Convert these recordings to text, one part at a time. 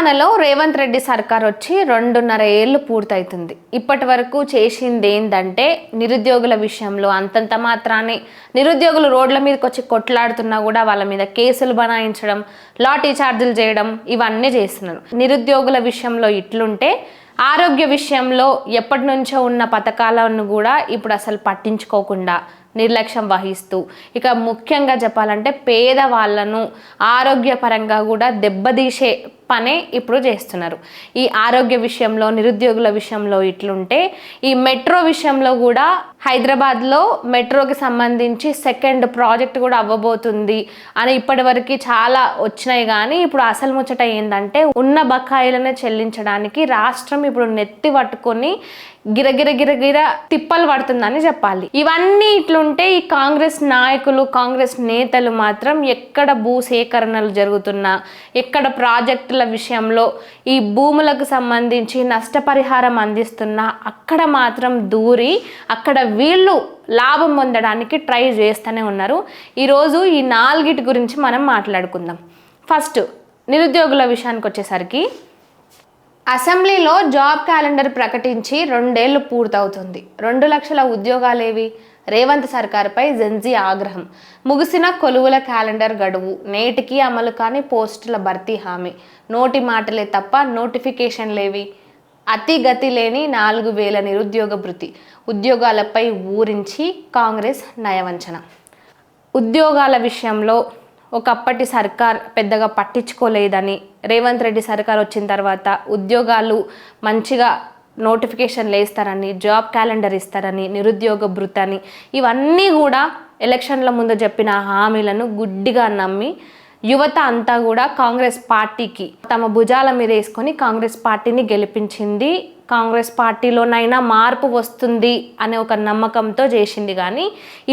తెలంగాణలో రేవంత్ రెడ్డి సర్కార్ వచ్చి 2.5 ఏళ్ళు పూర్తవుతుంది. ఇప్పటి వరకు చేసింది ఏంటంటే నిరుద్యోగుల విషయంలో అంతంత మాత్రాన్ని నిరుద్యోగులు రోడ్ల మీదకి వచ్చి కొట్లాడుతున్నా కూడా వాళ్ళ మీద కేసులు బనాయించడం, లాఠీ చార్జీలు చేయడం ఇవన్నీ చేస్తున్నారు. నిరుద్యోగుల విషయంలో ఇట్లుంటే ఆరోగ్య విషయంలో ఎప్పటి నుంచో ఉన్న పథకాలను కూడా ఇప్పుడు అసలు పట్టించుకోకుండా నిర్లక్ష్యం వహిస్తూ, ఇక ముఖ్యంగా చెప్పాలంటే పేదవాళ్ళను ఆరోగ్యపరంగా కూడా దెబ్బతీసే పనే ఇప్పుడు చేస్తున్నారు. ఈ ఆరోగ్య విషయంలో నిరుద్యోగుల విషయంలో ఇట్లుంటే ఈ మెట్రో విషయంలో కూడా హైదరాబాద్లో మెట్రోకి సంబంధించి సెకండ్ ప్రాజెక్ట్ కూడా అవ్వబోతుంది అని ఇప్పటివరకు చాలా వచ్చినాయి. కానీ ఇప్పుడు అసలు ముచ్చట ఏంటంటే ఉన్న బకాయిలను చెల్లించడానికి రాష్ట్రం ఇప్పుడు నెత్తి పట్టుకొని గిరగిర తిప్పలు పడుతుందని చెప్పాలి. ఇవన్నీ ఇట్లుంటే ఈ కాంగ్రెస్ నాయకులు, కాంగ్రెస్ నేతలు మాత్రం ఎక్కడ భూసేకరణలు జరుగుతున్నా, ఎక్కడ ప్రాజెక్టుల విషయంలో ఈ భూములకు సంబంధించి నష్టపరిహారం అందిస్తున్నా అక్కడ మాత్రం దూరి అక్కడ వీళ్ళు లాభం పొందడానికి ట్రై చేస్తూనే ఉన్నారు. ఈరోజు ఈ 4 గురించి మనం మాట్లాడుకుందాం. ఫస్ట్ నిరుద్యోగుల విషయానికి వచ్చేసరికి అసెంబ్లీలో జాబ్ క్యాలెండర్ ప్రకటించి 2 ఏళ్ళు పూర్తవుతుంది. 2 లక్షల ఉద్యోగాలేవి? రేవంత్ సర్కార్పై జెన్జీ ఆగ్రహం. ముగిసిన కొలువుల క్యాలెండర్ గడువు, నేటికి అమలు కాని పోస్టుల భర్తీ హామీ. నోటి మాటలే తప్ప నోటిఫికేషన్లేవి? అతి గతి లేని 4,000 నిరుద్యోగ భృతి. ఉద్యోగాలపై ఊరించి కాంగ్రెస్ నయవంచన. ఉద్యోగాల విషయంలో ఒకప్పటి సర్కార్ పెద్దగా పట్టించుకోలేదని, రేవంత్ రెడ్డి సర్కార్ వచ్చిన తర్వాత ఉద్యోగాలు మంచిగా నోటిఫికేషన్లు వేస్తారని, జాబ్ క్యాలెండర్ ఇస్తారని, నిరుద్యోగ భృతని ఇవన్నీ కూడా ఎలక్షన్ల ముందు చెప్పిన హామీలను గుడ్డిగా నమ్మి యువత అంతా కూడా కాంగ్రెస్ పార్టీకి తమ భుజాల మీద వేసుకొని కాంగ్రెస్ పార్టీని గెలిపించింది. కాంగ్రెస్ పార్టీలోనైనా మార్పు వస్తుంది అనే ఒక నమ్మకంతో చేసింది. కానీ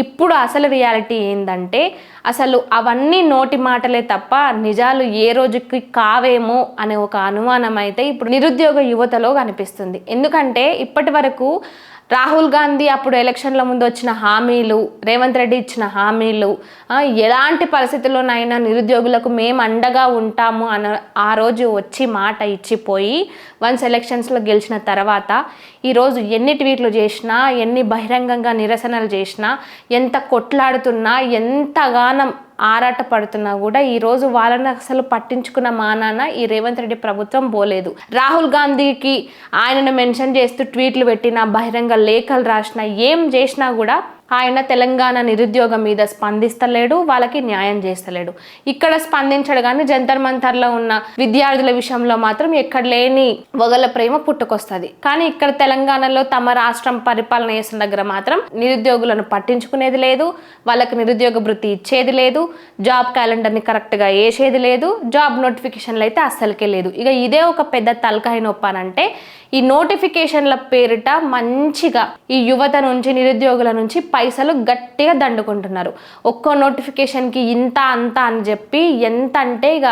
ఇప్పుడు అసలు రియాలిటీ ఏంటంటే అసలు అవన్నీ నోటి మాటలే తప్ప నిజాలు ఏ రోజుకి కావేమో అనే ఒక అనుమానం అయితే ఇప్పుడు నిరుద్యోగ యువతలో కనిపిస్తుంది. ఎందుకంటే ఇప్పటి వరకు రాహుల్ గాంధీ అప్పుడు ఎలక్షన్ల ముందు వచ్చిన హామీలు, రేవంత్ రెడ్డి ఇచ్చిన హామీలు, ఎలాంటి పరిస్థితుల్లోనైనా నిరుద్యోగులకు మేము అండగా ఉంటాము అని ఆ రోజు వచ్చి మాట ఇచ్చిపోయి వన్స్ ఎలక్షన్స్లో గెలిచిన తర్వాత ఈరోజు ఎన్ని ట్వీట్లు చేసినా, ఎన్ని బహిరంగంగా నిరసనలు చేసినా, ఎంత కొట్లాడుతున్నా, ఎంతగానం ఆరాట పడుతున్నా కూడా ఈరోజు వాళ్ళని అసలు పట్టించుకున్న మానాన ఈ రేవంత్ రెడ్డి ప్రభుత్వం పోలేదు. రాహుల్ గాంధీకి ఆయనను మెన్షన్ చేస్తూ ట్వీట్లు పెట్టినా, బహిరంగ లేఖలు రాసినా, ఏం చేసినా కూడా ఆయన తెలంగాణ నిరుద్యోగం మీద స్పందిస్తలేడు, వాళ్ళకి న్యాయం చేస్తలేడు. ఇక్కడ స్పందించడు కానీ జంతర్ మంతర్లో ఉన్న విద్యార్థుల విషయంలో మాత్రం ఎక్కడ లేని వగల ప్రేమ పుట్టుకొస్తుంది. కానీ ఇక్కడ తెలంగాణలో తమ రాష్ట్రం పరిపాలన చేసిన దగ్గర మాత్రం నిరుద్యోగులను పట్టించుకునేది లేదు, వాళ్ళకి నిరుద్యోగ భృతి ఇచ్చేది లేదు, జాబ్ క్యాలెండర్ని కరెక్ట్గా వేసేది లేదు, జాబ్ నోటిఫికేషన్లు అయితే అస్సలకే లేదు. ఇక ఇదే ఒక పెద్ద తలకాయ నొప్పానంటే ఈ నోటిఫికేషన్ల పేరిట మంచిగా ఈ యువత నుంచి, నిరుద్యోగుల నుంచి పైసలు గట్టిగా దండుకుంటున్నారు. ఒక్కో నోటిఫికేషన్కి ఇంత అంత అని చెప్పి ఎంత అంటే ఇక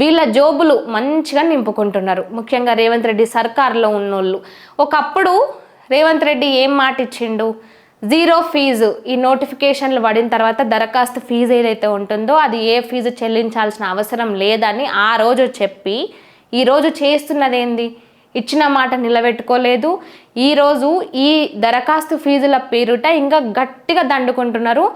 వీళ్ళ జోబులు మంచిగా నింపుకుంటున్నారు. ముఖ్యంగా రేవంత్ రెడ్డి సర్కార్లో ఉన్నోళ్ళు. ఒకప్పుడు రేవంత్ రెడ్డి ఏం మాట ఇచ్చిండు? 0 ఫీజు. ఈ నోటిఫికేషన్లు పడిన తర్వాత దరఖాస్తు ఫీజు ఏదైతే ఉంటుందో అది ఏ ఫీజు చెల్లించాల్సిన అవసరం లేదని ఆ రోజు చెప్పి ఈరోజు చేస్తున్నది ఏంది? ఇచ్చిన మాట నిలబెట్టుకోలేదు. ఈరోజు ఈ దరఖాస్తు ఫీజుల పేరుట ఇంకా గట్టిగా దండుకుంటున్నారు.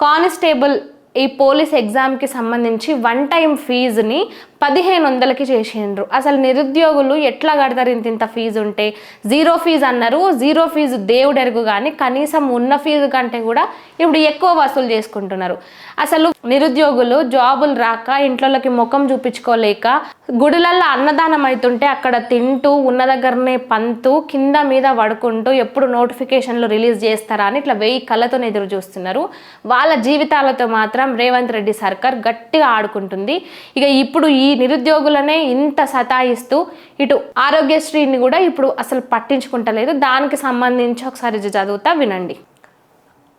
కానిస్టేబుల్ ఈ పోలీస్ ఎగ్జామ్కి సంబంధించి 1 టైం ఫీజుని 1500కి చేసిండ్రు. అసలు నిరుద్యోగులు ఎట్లా కడతారు ఇంత ఫీజు ఉంటే? 0 ఫీజు అన్నారు. 0 ఫీజు దేవుడెరుగు, కానీ కనీసం ఉన్న ఫీజు కంటే కూడా ఇప్పుడు ఎక్కువ వసూలు చేసుకుంటున్నారు. అసలు నిరుద్యోగులు జాబులు రాక ఇంట్లోకి ముఖం చూపించుకోలేక గుడిలల్లో అన్నదానం అవుతుంటే అక్కడ తింటూ ఉన్న దగ్గరనే పంతూ కింద మీద పడుకుంటూ ఎప్పుడు నోటిఫికేషన్లు రిలీజ్ చేస్తారా అని ఇట్లా 1000 కళ్ళతో ఎదురు చూస్తున్నారు. వాళ్ళ జీవితాలతో మాత్రం రేవంత్ రెడ్డి సర్కార్ గట్టిగా ఆడుకుంటుంది. ఇక ఇప్పుడు ఈ నిరుద్యోగులనే ఇంత సతాయిస్తూ ఇటు ఆరోగ్యశ్రీని కూడా ఇప్పుడు అసలు పట్టించుకుంటలేదు. దానికి సంబంధించి ఒకసారి చదువుతా వినండి.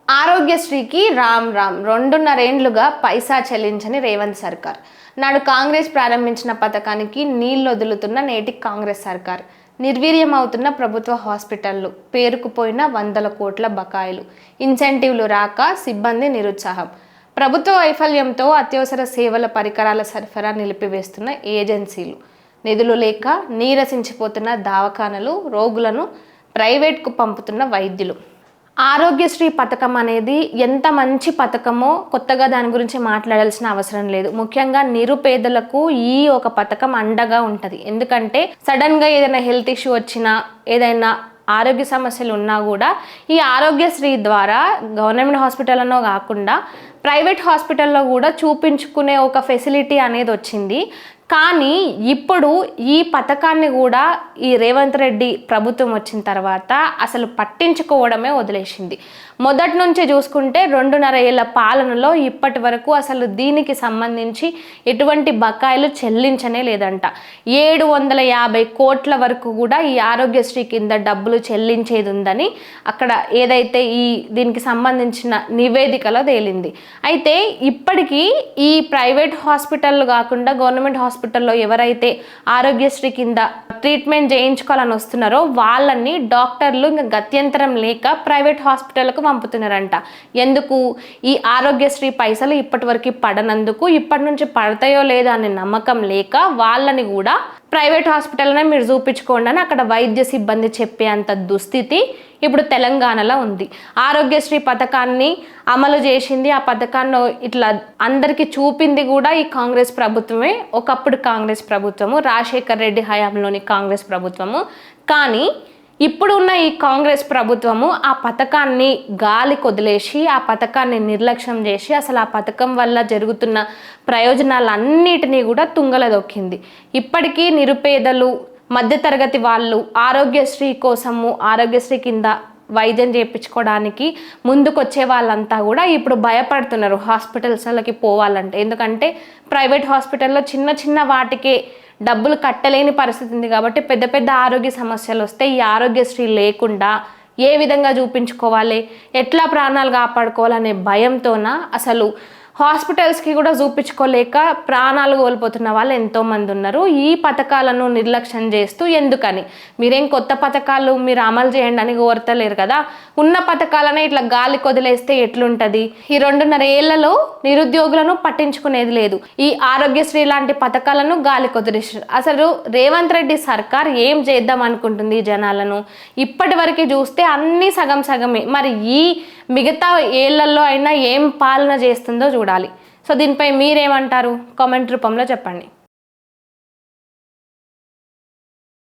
ఆరోగ్యశ్రీకి రామ్ 2.5 ఏండ్లుగా పైసా చెల్లించని రేవంత్ సర్కార్. నాడు కాంగ్రెస్ ప్రారంభించిన పథకానికి నీళ్లు వదులుతున్న నేటి కాంగ్రెస్ సర్కార్. నిర్వీర్యమవుతున్న ప్రభుత్వ హాస్పిటళ్లు, పేరుకుపోయిన 100 కోట్ల బకాయిలు, ఇన్సెంటివ్లు రాక సిబ్బంది నిరుత్సాహం. ప్రభుత్వ వైఫల్యంతో అత్యవసర సేవల పరికరాల సరఫరా నిలిపివేస్తున్న ఏజెన్సీలు. నిధులు లేక నీరసించిపోతున్న దవాఖానలు, రోగులను ప్రైవేట్కు పంపుతున్న వైద్యులు. ఆరోగ్యశ్రీ పథకం అనేది ఎంత మంచి పథకమో కొత్తగా దాని గురించి మాట్లాడాల్సిన అవసరం లేదు. ముఖ్యంగా నిరుపేదలకు ఈ ఒక పథకం అండగా ఉంటుంది. ఎందుకంటే సడన్గా ఏదైనా హెల్త్ ఇష్యూ వచ్చినా, ఏదైనా ఆరోగ్య సమస్యలు ఉన్నా కూడా ఈ ఆరోగ్యశ్రీ ద్వారా గవర్నమెంట్ హాస్పిటల్లో కాకుండా ప్రైవేట్ హాస్పిటల్లో కూడా చూపించుకునే ఒక ఫెసిలిటీ అనేది వచ్చింది. కానీ ఇప్పుడు ఈ పథకాన్ని కూడా ఈ రేవంత్ రెడ్డి ప్రభుత్వం వచ్చిన తర్వాత అసలు పట్టించుకోవడమే వదిలేసింది. మొదటి నుంచి చూసుకుంటే 2.5 ఏళ్ల పాలనలో ఇప్పటి వరకు అసలు దీనికి సంబంధించి ఎటువంటి బకాయిలు చెల్లించనే లేదంట. 750 కోట్ల వరకు కూడా ఈ ఆరోగ్యశ్రీ కింద డబ్బులు చెల్లించేది ఉందని అక్కడ ఏదైతే దీనికి సంబంధించిన నివేదికలో తేలింది. అయితే ఇప్పటికీ ఈ ప్రైవేట్ హాస్పిటల్ కాకుండా గవర్నమెంట్ హాస్పిటల్లో ఎవరైతే ఆరోగ్యశ్రీ కింద ట్రీట్మెంట్ చేయించుకోవాలని వస్తున్నారో వాళ్ళని డాక్టర్లు ఇంకా గత్యంతరం లేక ప్రైవేట్ హాస్పిటల్కు పంపుతున్నారంట. ఎందుకు? ఈ ఆరోగ్యశ్రీ పైసలు ఇప్పటి వరకు పడనందుకు, ఇప్పటి నుంచి పడతాయో లేదా అనే నమ్మకం లేక వాళ్ళని కూడా ప్రైవేట్ హాస్పిటల్నే మీరు చూపించుకోండి అని అక్కడ వైద్య సిబ్బంది చెప్పే అంత దుస్థితి ఇప్పుడు తెలంగాణలో ఉంది. ఆరోగ్యశ్రీ పథకాన్ని అమలు చేసింది, ఆ పథకాన్ని ఇట్లా అందరికీ చూపింది కూడా ఈ కాంగ్రెస్ ప్రభుత్వమే. ఒకప్పుడు కాంగ్రెస్ ప్రభుత్వము, రాజశేఖర్ రెడ్డి హయాంలోని కాంగ్రెస్ ప్రభుత్వము. కానీ ఇప్పుడు ఉన్న ఈ కాంగ్రెస్ ప్రభుత్వము ఆ పథకాన్ని గాలి కొదిలేసి, ఆ పథకాన్ని నిర్లక్ష్యం చేసి అసలు ఆ పథకం వల్ల జరుగుతున్న ప్రయోజనాలన్నిటినీ కూడా తుంగలో దొక్కింది. ఇప్పటికీ నిరుపేదలు, మధ్యతరగతి వాళ్ళు ఆరోగ్యశ్రీ కోసము, ఆరోగ్యశ్రీ కింద వైద్యం చేయించుకోవడానికి ముందుకొచ్చే వాళ్ళంతా కూడా ఇప్పుడు భయపడుతున్నారు హాస్పిటల్స్లకి పోవాలంటే. ఎందుకంటే ప్రైవేట్ హాస్పిటల్లో చిన్న చిన్న వాటికే డబ్బులు కట్టలేని పరిస్థితి ఉంది కాబట్టి పెద్ద పెద్ద ఆరోగ్య సమస్యలు వస్తే ఈ ఆరోగ్యశ్రీ లేకుండా ఏ విధంగా చూపించుకోవాలి, ఎట్లా ప్రాణాలు కాపాడుకోవాలనే భయంతోన అసలు హాస్పిటల్స్కి కూడా చూపించుకోలేక ప్రాణాలు కోల్పోతున్న వాళ్ళు ఎంతోమంది ఉన్నారు. ఈ పథకాలను నిర్లక్ష్యం చేస్తూ ఎందుకని మీరేం కొత్త పథకాలు మీరు అమలు చేయండి అని కోరతలేరు కదా. ఉన్న పథకాలనే ఇట్లా గాలి కొదిలేస్తే ఎట్లుంటుంది? ఈ 2.5 ఏళ్లలో నిరుద్యోగులను పట్టించుకునేది లేదు. ఈ ఆరోగ్యశ్రీ లాంటి పథకాలను గాలి కొదిలేసారు. అసలు రేవంత్ రెడ్డి సర్కార్ ఏం చేద్దాం అనుకుంటుంది ఈ జనాలను? ఇప్పటి వరకు చూస్తే అన్నీ సగం సగమే. మరి ఈ మిగతా ఏళ్లలో అయినా ఏం పాలన చేస్తుందో చూడాలి. సో దీనిపై మీరేమంటారు? కామెంట్ రూపంలో చెప్పండి.